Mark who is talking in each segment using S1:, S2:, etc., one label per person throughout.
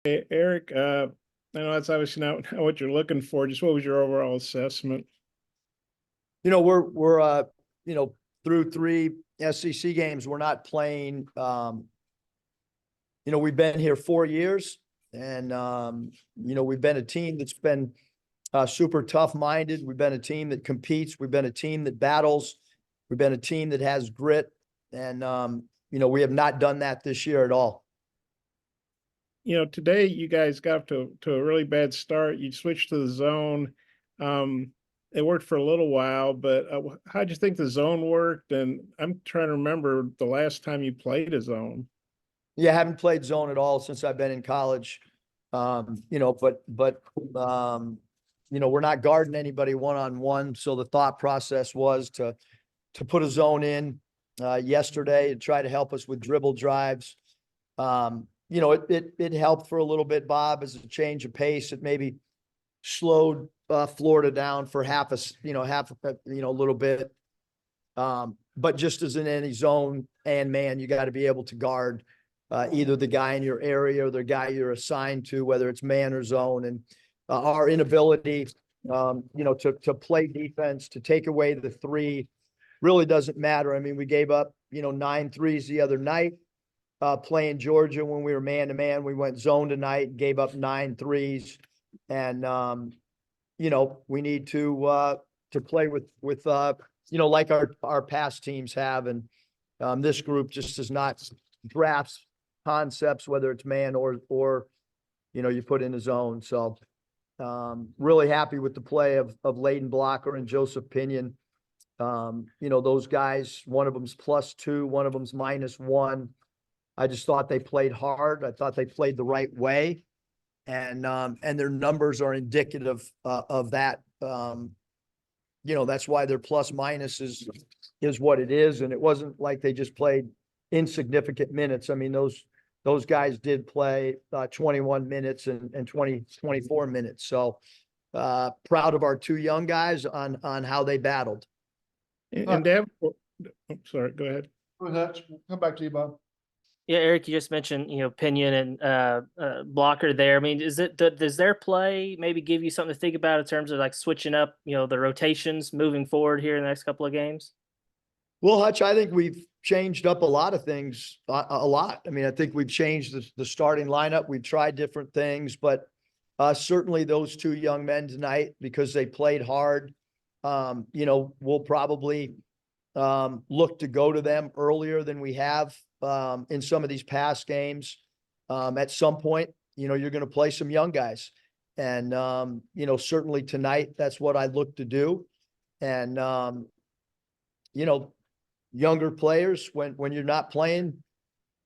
S1: Hey, Eric, I know that's obviously not what you're looking for. Just what was your overall assessment?
S2: We're through three SEC games. We're not playing. We've been here 4 years, and we've been a team that's been super tough-minded. We've been a team that competes. We've been a team that battles. We've been a team that has grit, and we have not done that this year at all.
S1: Today you guys got to a really bad start. You switched to the zone. It worked for a little while, but how'd you think the zone worked? And I'm trying to remember the last time you played a zone.
S2: Yeah, I haven't played zone at all since I've been in college. We're not guarding anybody one-on-one. So the thought process was to put a zone in yesterday and try to help us with dribble drives. It helped for a little bit, Bob, as a change of pace. It maybe slowed Florida down for a little bit. But just as in any zone and man, you got to be able to guard either the guy in your area or the guy you're assigned to, whether it's man or zone. And our inability, to play defense, to take away the three really doesn't matter. I mean, we gave up, 9 threes the other night. Playing Georgia when we were man to man, we went zone tonight, gave up 9 threes. And, we need to play with like our past teams have. And this group just does not grasp concepts, whether it's man or you put in a zone. So really happy with the play of Layden Blocker and Joseph Pinion. Those guys, one of them's +2, one of them's -1. I just thought they played hard. I thought they played the right way. And their numbers are indicative of that. That's why their plus-minus is what it is. And it wasn't like they just played insignificant minutes. I mean, those guys did play 21 minutes and 24 minutes. So proud of our 2 young guys on how they battled.
S1: And Dave, sorry, go ahead.
S3: Come back to you, Bob.
S4: Yeah, Eric, you just mentioned, Pinion and Blocker there. I mean, does their play maybe give you something to think about in terms of like switching up, the rotations moving forward here in the next couple of games?
S2: Well, Hutch, I think we've changed up a lot of things, a lot. I mean, I think we've changed the starting lineup. We've tried different things, but certainly those 2 young men tonight, because they played hard, we'll probably look to go to them earlier than we have in some of these past games. At some point, you're going to play some young guys. And, certainly tonight, that's what I look to do. And, younger players, when you're not playing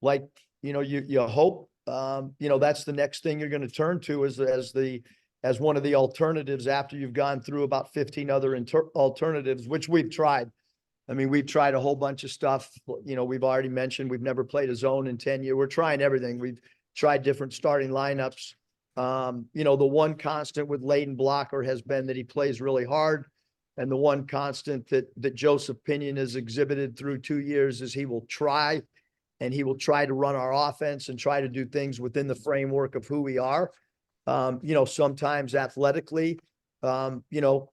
S2: like, you hope, that's the next thing you're going to turn to as one of the alternatives after you've gone through about 15 other alternatives, which we've tried. I mean, we've tried a whole bunch of stuff. We've already mentioned we've never played a zone in 10 years. We're trying everything. We've tried different starting lineups. The one constant with Layden Blocker has been that he plays really hard. And the one constant that Joseph Pinion has exhibited through 2 years is he will try to run our offense and try to do things within the framework of who we are. Sometimes athletically,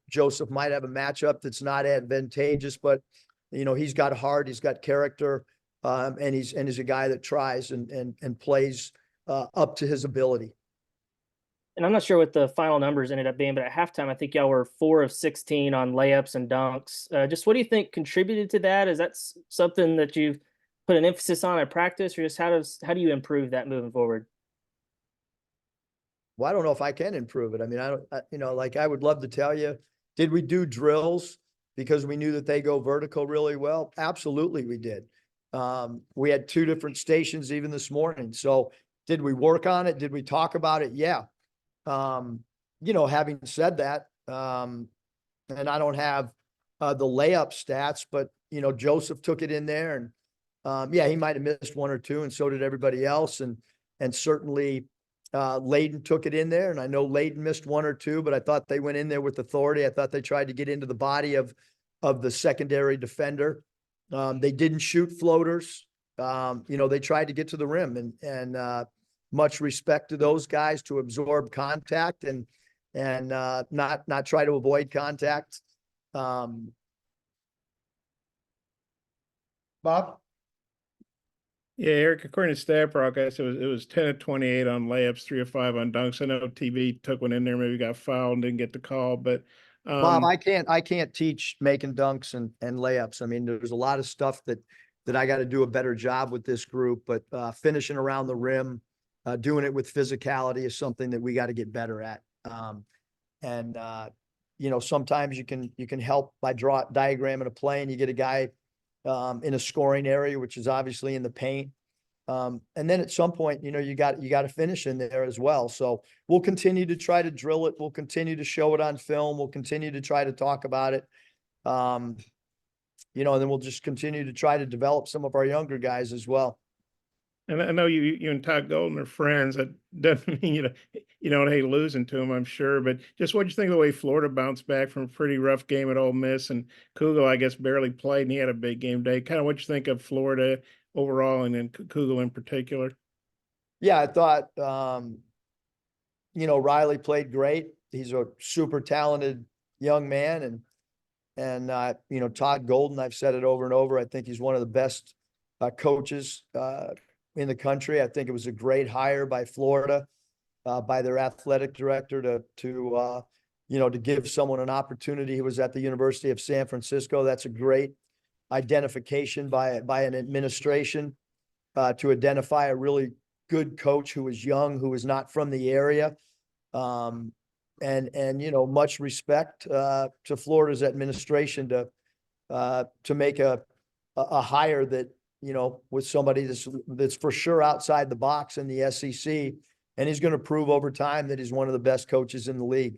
S2: Joseph might have a matchup that's not advantageous, but he's got heart, he's got character, and he's a guy that tries and plays up to his ability.
S4: And I'm not sure what the final numbers ended up being, but at halftime, I think y'all were 4 of 16 on layups and dunks. Just what do you think contributed to that? Is that something that you've put an emphasis on at practice, or just how do you improve that moving forward?
S2: Well, I don't know if I can improve it. I mean, I would love to tell you, did we do drills because we knew that they go vertical really well? Absolutely, we did. We had 2 different stations even this morning. So did we work on it? Did we talk about it? Yeah. Having said that, and I don't have the layup stats, but Joseph took it in there, and he might have missed 1 or 2, and so did everybody else, and certainly Layden took it in there, and I know Layden missed 1 or 2, but I thought they went in there with authority. I thought they tried to get into the body of the secondary defender. They didn't shoot floaters. They tried to get to the rim, and much respect to those guys to absorb contact and not try to avoid contact.
S3: Bob?
S1: Yeah, Eric, according to StatPro, I guess it was 10 of 28 on layups, 3 of 5 on dunks. I know TB took one in there, maybe got fouled and didn't get the call, but
S2: Bob, I can't teach making dunks and layups. I mean, there's a lot of stuff that I got to do a better job with this group, but finishing around the rim, doing it with physicality is something that we got to get better at. You know, sometimes you can help by diagramming a play and you get a guy in a scoring area, which is obviously in the paint. And then at some point, you know, you got to finish in there as well. So we'll continue to try to drill it. We'll continue to show it on film. We'll continue to try to talk about it. You know, and then we'll just continue to try to develop some of our younger guys as well.
S1: and I know you and Todd Golden are friends. That doesn't mean you don't hate losing to him, I'm sure. But just what do you think of the way Florida bounced back from a pretty rough game at Ole Miss, and Kugel, I guess, barely played and he had a big game day. Kind of what you think of Florida overall and then Kugel in particular?
S2: Yeah, I thought, you know, Riley played great. He's a super talented young man. And you know, Todd Golden, I've said it over and over. I think he's one of the best coaches in the country. I think it was a great hire by Florida, by their athletic director to you know, to give someone an opportunity who was at the University of San Francisco. That's a great identification by an administration to identify a really good coach who was young, who was not from the area. And you know, much respect to Florida's administration to make a hire that, you know, with somebody that's for sure outside the box in the SEC, and he's going to prove over time that he's one of the best coaches in the league.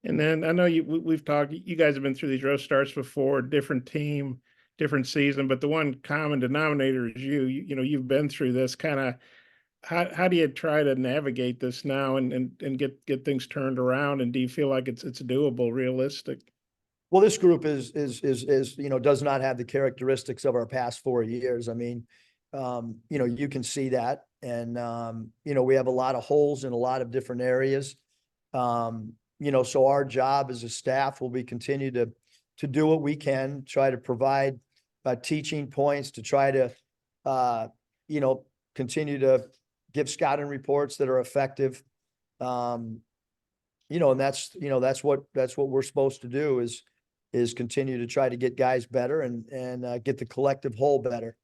S1: And then I know we've talked, you guys have been through these road starts before, different team, different season, but the one common denominator is you know, you've been through this. Kind of how do you try to navigate this now and get things turned around? And do you feel like it's doable, realistic?
S2: Well, this group is, you know, does not have the characteristics of our past 4 years. I mean, you know, you can see that. And, you know, we have a lot of holes in a lot of different areas. You know, so our job as a staff will be continue to do what we can, try to provide teaching points, to try to, you know, continue to give scouting reports that are effective. You know, and that's what we're supposed to do is continue to try to get guys better and get the collective whole better.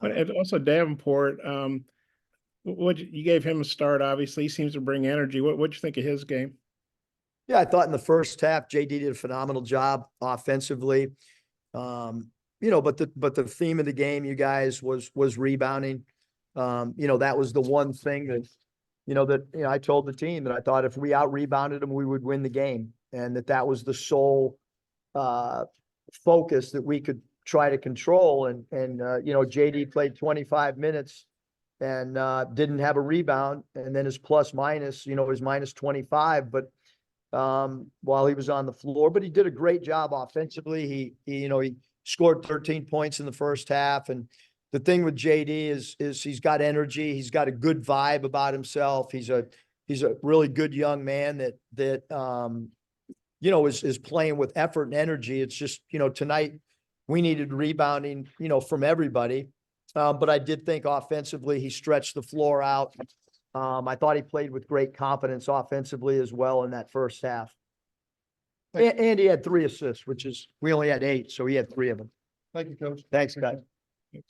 S1: But and also Davenport, what you gave him a start, obviously he seems to bring energy. What'd you think of his game?
S2: Yeah, I thought in the first half, JD did a phenomenal job offensively. You know, but the theme of the game, you guys, was rebounding. You know, that was the one thing that, you know, I told the team that I thought if we out rebounded them, we would win the game. And that was the sole focus that we could try to control. And you know, JD played 25 minutes and didn't have a rebound. And then his plus minus, you know, was minus 25. But while he was on the floor, but he did a great job offensively. He you know, he scored 13 points in the first half. And the thing with JD is he's got energy. He's got a good vibe about himself. He's a really good young man that you know, is playing with effort and energy. It's just, you know, tonight we needed rebounding, you know, from everybody. But I did think offensively, he stretched the floor out. I thought he played with great confidence offensively as well in that first half. And he had 3 assists, which is, we only had 8, so he had 3 of them.
S3: Thank you, Coach.
S2: Thanks, guys.
S1: Thanks.